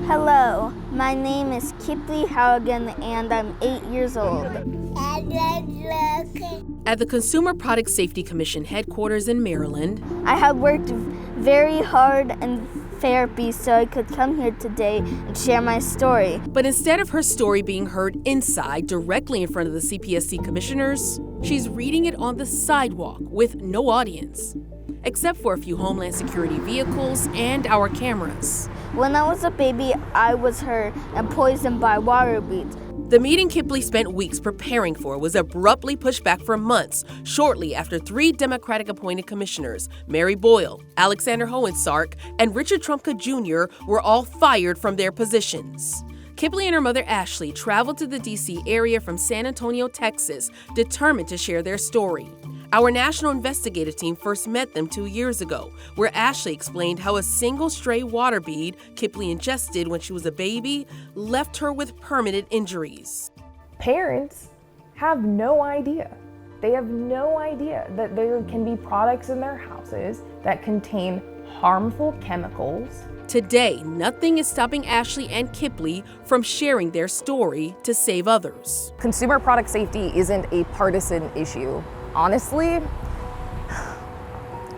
Hello, my name is Kipley Halligan and I'm 8 years old. At the Consumer Product Safety Commission headquarters in Maryland, I have worked very hard in therapy so I could come here today and share my story. but instead of her story being heard inside, directly in front of the CPSC commissioners, she's reading it on the sidewalk with no audience, except for a few Homeland Security vehicles and our cameras. When I was a baby, I was hurt and poisoned by water weeds. The meeting Kipley spent weeks preparing for was abruptly pushed back for months, shortly after 3 Democratic-appointed commissioners, Mary Boyle, Alexander Hohensark, and Richard Trumka Jr., were all fired from their positions. Kipley and her mother Ashley traveled to the D.C. area from San Antonio, Texas, determined to share their story. Our national investigative team first met them 2 years ago, where Ashley explained how a single stray water bead Kipley ingested when she was a baby left her with permanent injuries. Parents have no idea. They have no idea that there can be products in their houses that contain harmful chemicals. Today, nothing is stopping Ashley and Kipley from sharing their story to save others. Consumer product safety isn't a partisan issue. Honestly,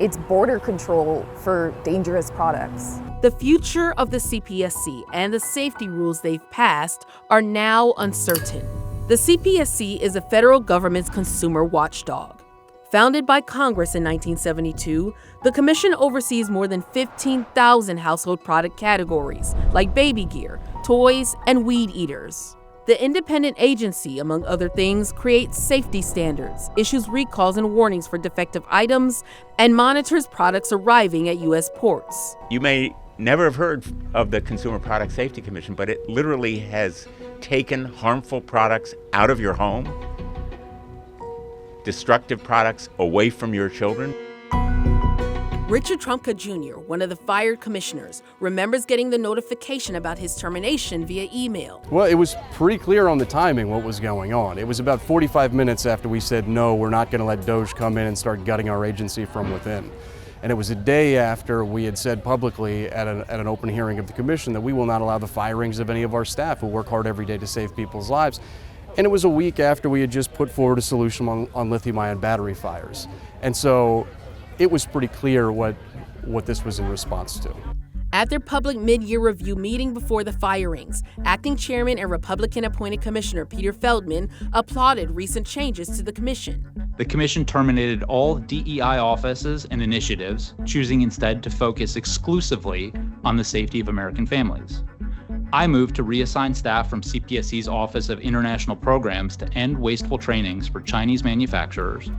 it's border control for dangerous products. The future of the CPSC and the safety rules they've passed are now uncertain. The CPSC is the federal government's consumer watchdog. Founded by Congress in 1972, the commission oversees more than 15,000 household product categories like baby gear, toys, and weed eaters. The independent agency, among other things, creates safety standards, issues recalls and warnings for defective items, and monitors products arriving at U.S. ports. You may never have heard of the Consumer Product Safety Commission, but it literally has taken harmful products out of your home, destructive products away from your children. Richard Trumka Jr., one of the fired commissioners, remembers getting the notification about his termination via email. Well, it was pretty clear on the timing what was going on. It was about 45 minutes after we said, no, we're not going to let DOJ come in and start gutting our agency from within. And it was a day after we had said publicly at an open hearing of the commission that we will not allow the firings of any of our staff who work hard every day to save people's lives. And it was a week after we had just put forward a solution on lithium-ion battery fires. And so it was pretty clear what this was in response to. At their public mid-year review meeting before the firings, acting chairman and Republican-appointed Commissioner Peter Feldman applauded recent changes to the commission. The commission terminated all DEI offices and initiatives, choosing instead to focus exclusively on the safety of American families. I moved to reassign staff from CPSC's Office of International Programs to end wasteful trainings for Chinese manufacturers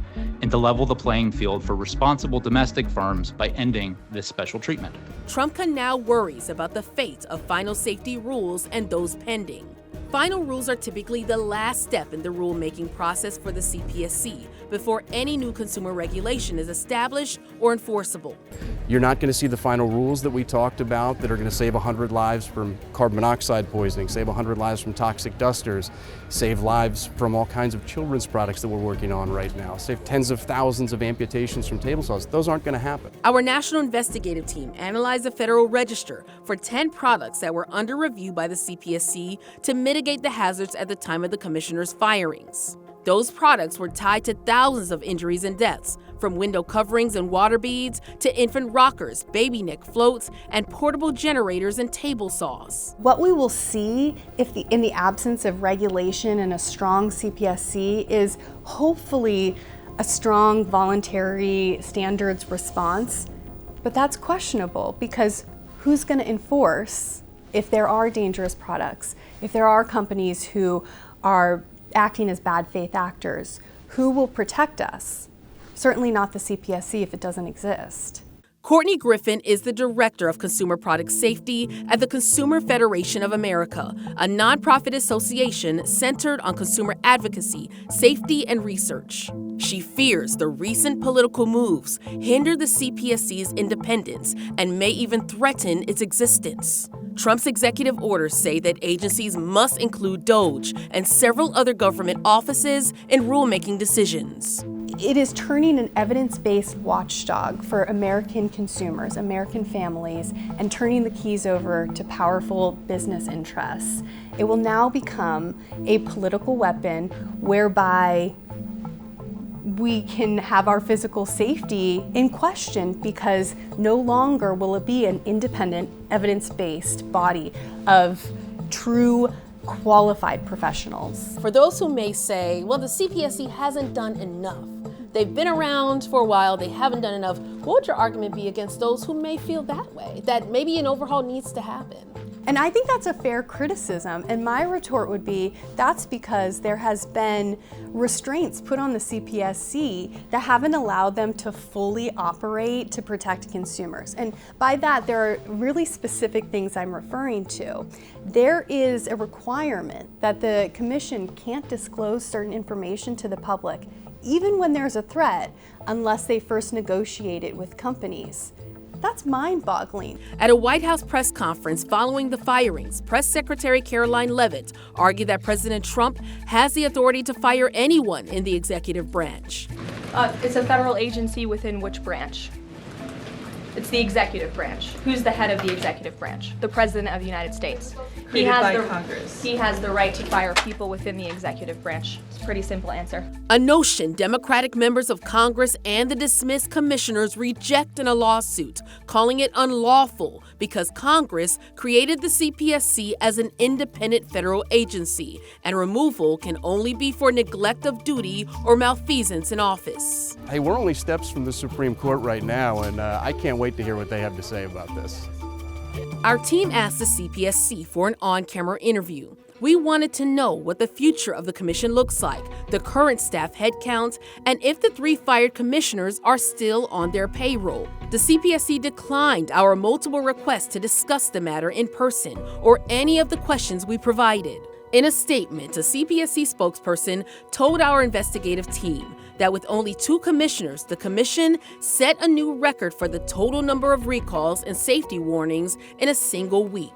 and to level the playing field for responsible domestic firms by ending this special treatment. Trumka now worries about the fate of final safety rules and those pending. Final rules are typically the last step in the rulemaking process for the CPSC before any new consumer regulation is established or enforceable. You're not going to see the final rules that we talked about that are going to save 100 lives from carbon monoxide poisoning, save 100 lives from toxic dusters, save lives from all kinds of children's products that we're working on right now, save tens of thousands of amputations from table saws. Those aren't going to happen. Our national investigative team analyzed the Federal Register for 10 products that were under review by the CPSC to mitigate the hazards at the time of the commissioner's firings. Those products were tied to thousands of injuries and deaths, from window coverings and water beads to infant rockers, baby neck floats, and portable generators and table saws. What we will see in the absence of regulation and a strong CPSC is hopefully a strong voluntary standards response, but that's questionable because who's going to enforce if there are dangerous products, if there are companies who are acting as bad faith actors? Who will protect us? Certainly not the CPSC if it doesn't exist. Courtney Griffin is the Director of Consumer Product Safety at the Consumer Federation of America, a nonprofit association centered on consumer advocacy, safety, and research. She fears the recent political moves hinder the CPSC's independence and may even threaten its existence. Trump's executive orders say that agencies must include DOJ and several other government offices in rulemaking decisions. It is turning an evidence-based watchdog for American consumers, American families, and turning the keys over to powerful business interests. It will now become a political weapon whereby we can have our physical safety in question because no longer will it be an independent, evidence-based body of true qualified professionals. For those who may say, well, the CPSC hasn't done enough. They've been around for a while, they haven't done enough. What would your argument be against those who may feel that way, that maybe an overhaul needs to happen? And I think that's a fair criticism. And my retort would be, that's because there has been restraints put on the CPSC that haven't allowed them to fully operate to protect consumers. And by that, there are really specific things I'm referring to. There is a requirement that the commission can't disclose certain information to the public, even when there's a threat, unless they first negotiate it with companies. That's mind-boggling. At a White House press conference following the firings, Press Secretary Caroline Leavitt argued that President Trump has the authority to fire anyone in the executive branch. It's a federal agency within which branch? It's the executive branch. Who's the head of the executive branch? The President of the United States. Congress. He has the right to fire people within the executive branch. It's a pretty simple answer. A notion Democratic members of Congress and the dismissed commissioners reject in a lawsuit, calling it unlawful because Congress created the CPSC as an independent federal agency, and removal can only be for neglect of duty or malfeasance in office. Hey, we're only steps from the Supreme Court right now, and I can't wait to hear what they have to say about this. Our team asked the CPSC for an on-camera interview. We wanted to know what the future of the commission looks like, the current staff headcount, and if the 3 fired commissioners are still on their payroll. The CPSC declined our multiple requests to discuss the matter in person or any of the questions we provided. In a statement, a CPSC spokesperson told our investigative team that with only 2 commissioners, the commission set a new record for the total number of recalls and safety warnings in a single week.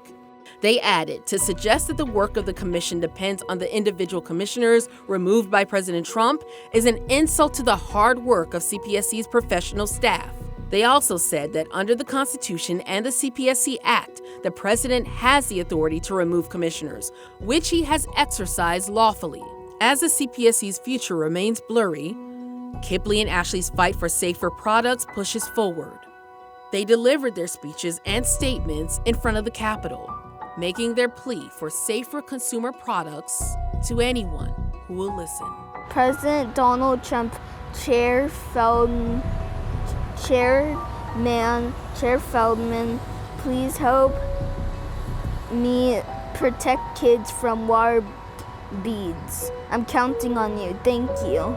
They added, to suggest that the work of the commission depends on the individual commissioners removed by President Trump is an insult to the hard work of CPSC's professional staff. They also said that under the Constitution and the CPSC Act, the president has the authority to remove commissioners, which he has exercised lawfully. As the CPSC's future remains blurry, Kipley and Ashley's fight for safer products pushes forward. They delivered their speeches and statements in front of the Capitol, making their plea for safer consumer products to anyone who will listen. President Donald Trump, Chair Feldman, please help me protect kids from water beads. I'm counting on you. Thank you.